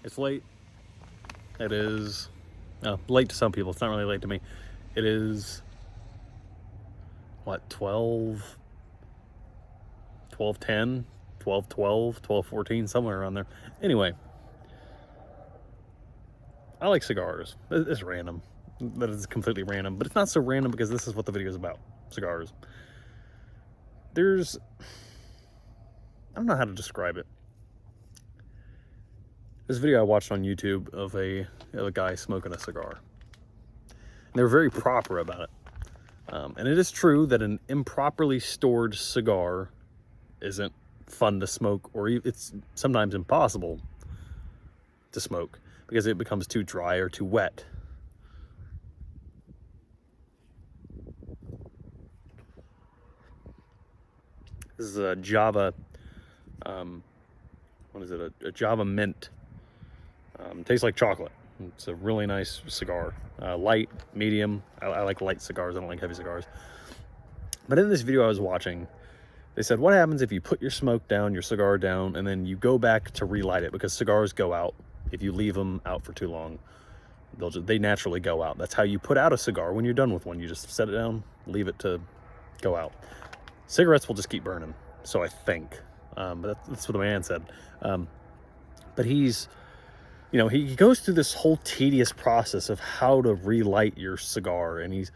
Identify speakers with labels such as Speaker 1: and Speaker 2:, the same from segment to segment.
Speaker 1: It's late. It is late to some people. It's not really late to me. It is, what, 12, 12:10, 12:12, 12:14, somewhere around there. Anyway, I like cigars. It's random. That is completely random. But it's not so random because this is what the video is about. Cigars. I don't know how to describe it. This video I watched on YouTube of a guy smoking a cigar. And they were very proper about it. And it is true that an improperly stored cigar isn't fun to smoke, or it's sometimes impossible to smoke because it becomes too dry or too wet. This is a Java, what is it, a Java Mint. Tastes like chocolate. It's a really nice cigar. Light, medium. I like light cigars. I don't like heavy cigars. But in this video I was watching, they said, what happens if you put your smoke down, your cigar down, and then you go back to relight it? Because cigars go out if you leave them out for too long. They naturally go out. That's how you put out a cigar when you're done with one. You just set it down, leave it to go out. Cigarettes will just keep burning, so I think. But that's what the man said. But he's, you know, he goes through this whole tedious process of how to relight your cigar. And he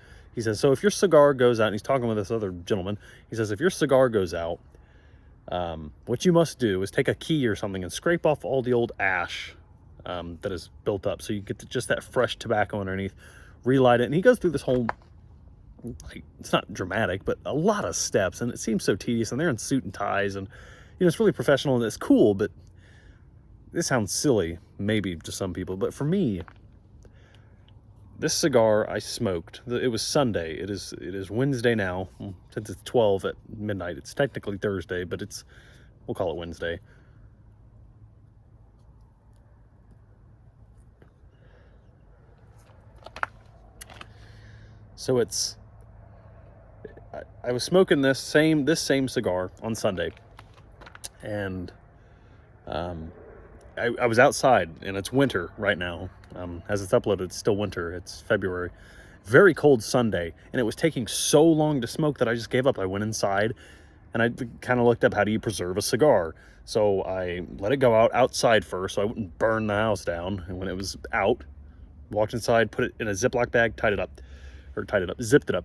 Speaker 1: says, so if your cigar goes out, and he's talking with this other gentleman, he says, if your cigar goes out, what you must do is take a key or something and scrape off all the old ash that is built up, so you get just that fresh tobacco underneath, relight it. And he goes through this whole, like, it's not dramatic, but a lot of steps, and it seems so tedious, and they're in suit and ties, and, you know, it's really professional, and it's cool, but this sounds silly, maybe to some people, but for me, this cigar I smoked, it was Sunday, it is Wednesday now, since it's 12 at midnight, it's technically Thursday, but we'll call it Wednesday. So I was smoking this same cigar on Sunday, and I was outside, and it's winter right now. As it's uploaded, it's still winter. It's February. Very cold Sunday, and it was taking so long to smoke that I just gave up. I went inside, and I kind of looked up, how do you preserve a cigar? So I let it go outside first, so I wouldn't burn the house down. And when it was out, walked inside, put it in a Ziploc bag, zipped it up,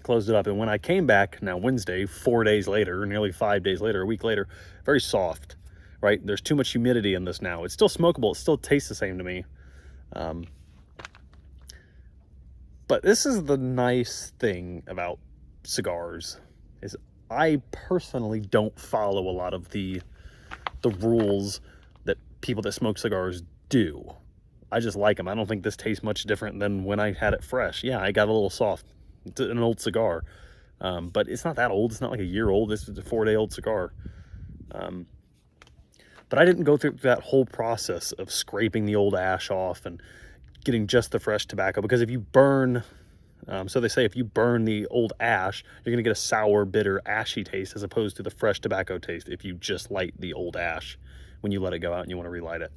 Speaker 1: closed it up. And when I came back, now Wednesday, 4 days later, nearly 5 days later, a week later, very soft, right? There's too much humidity in this now. It's still smokable. It still tastes the same to me. But this is the nice thing about cigars, is I personally don't follow a lot of the rules that people that smoke cigars do. I just like them. I don't think this tastes much different than when I had it fresh. Yeah, I got a little soft. It's an old cigar, but it's not that old. It's not like a year old. This is a 4-day-old cigar. But I didn't go through that whole process of scraping the old ash off and getting just the fresh tobacco, because if you burn, so they say if you burn the old ash, you're going to get a sour, bitter, ashy taste as opposed to the fresh tobacco taste if you just light the old ash when you let it go out and you want to relight it.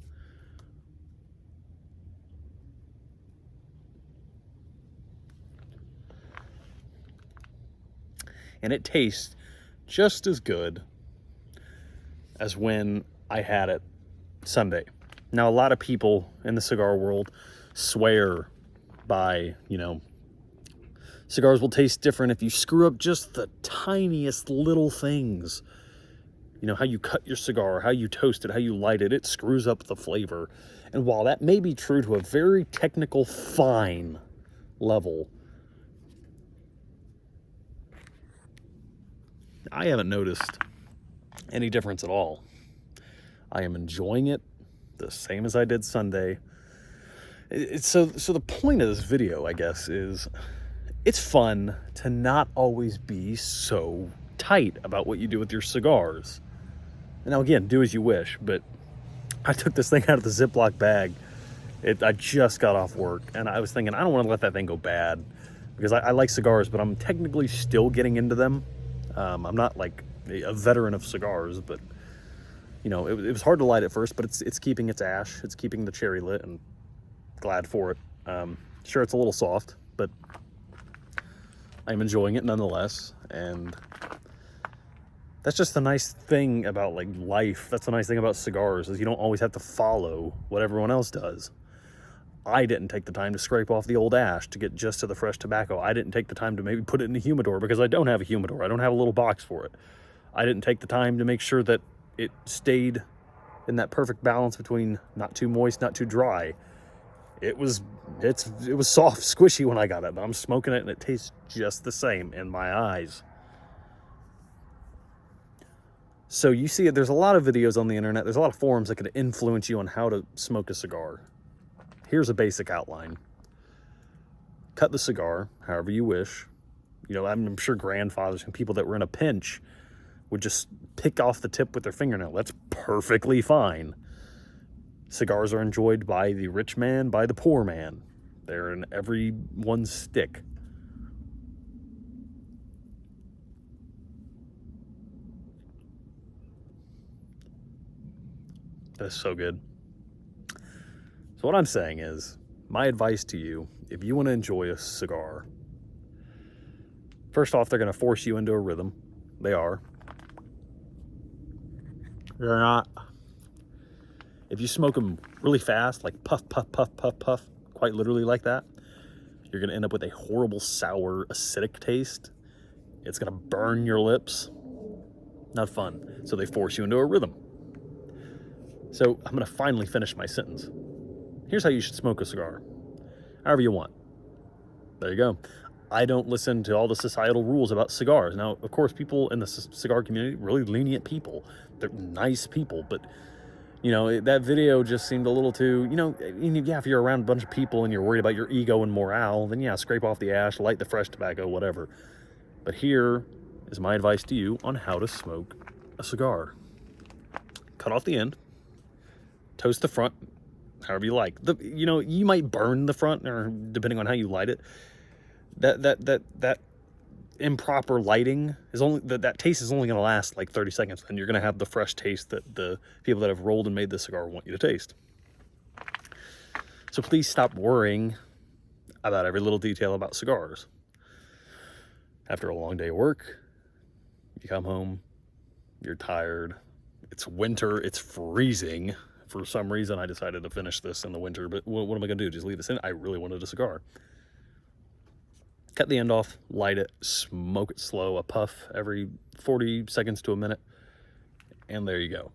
Speaker 1: And it tastes just as good as when I had it Sunday. Now, a lot of people in the cigar world swear by, you know, cigars will taste different if you screw up just the tiniest little things. You know, how you cut your cigar, how you toast it, how you light it, it screws up the flavor. And while that may be true to a very technical, fine level, I haven't noticed any difference at all. I am enjoying it the same as I did Sunday. So the point of this video, I guess, is it's fun to not always be so tight about what you do with your cigars. And now, again, do as you wish, but I took this thing out of the Ziploc bag. I just got off work, and I was thinking, I don't want to let that thing go bad, because I like cigars, but I'm technically still getting into them. I'm not like a veteran of cigars, but, you you know, it was hard to light at first, but it's keeping its ash, it's keeping the cherry lit, and glad for it. Sure, it's a little soft, but I'm enjoying it nonetheless. And that's just the nice thing about like life. That's the nice thing about cigars, is you don't always have to follow what everyone else does. I didn't take the time to scrape off the old ash to get just to the fresh tobacco. I didn't take the time to maybe put it in a humidor, because I don't have a humidor. I don't have a little box for it. I didn't take the time to make sure that it stayed in that perfect balance between not too moist, not too dry. It was soft, squishy when I got it, but I'm smoking it and it tastes just the same in my eyes. So you see, there's a lot of videos on the internet, there's a lot of forums that could influence you on how to smoke a cigar. Here's a basic outline. Cut the cigar however you wish. You know, I'm sure grandfathers and people that were in a pinch would just pick off the tip with their fingernail. That's perfectly fine. Cigars are enjoyed by the rich man, by the poor man. They're in everyone's stick. That's so good. So what I'm saying is, my advice to you, if you want to enjoy a cigar, first off, they're going to force you into a rhythm. They are. They're not. If you smoke them really fast, like puff, puff, puff, puff, puff, quite literally like that, you're going to end up with a horrible, sour, acidic taste. It's going to burn your lips. Not fun. So they force you into a rhythm. So I'm going to finally finish my sentence. Here's how you should smoke a cigar. However you want. There you go. I don't listen to all the societal rules about cigars. Now, of course, people in the cigar community, really lenient people. They're nice people, but, you know, that video just seemed a little too, you know, yeah, if you're around a bunch of people and you're worried about your ego and morale, then yeah, scrape off the ash, light the fresh tobacco, whatever. But here is my advice to you on how to smoke a cigar. Cut off the end. Toast the front, however you like. You know, you might burn the front, or depending on how you light it. That improper lighting is only, that taste is only going to last like 30 seconds, and you're going to have the fresh taste that the people that have rolled and made the cigar want you to taste. So please stop worrying about every little detail about cigars. After a long day of work, you come home, you're tired, it's winter, it's freezing. For some reason, I decided to finish this in the winter, but what am I going to do? Just leave this in? I really wanted a cigar. Cut the end off, light it, smoke it slow, a puff every 40 seconds to a minute, and there you go.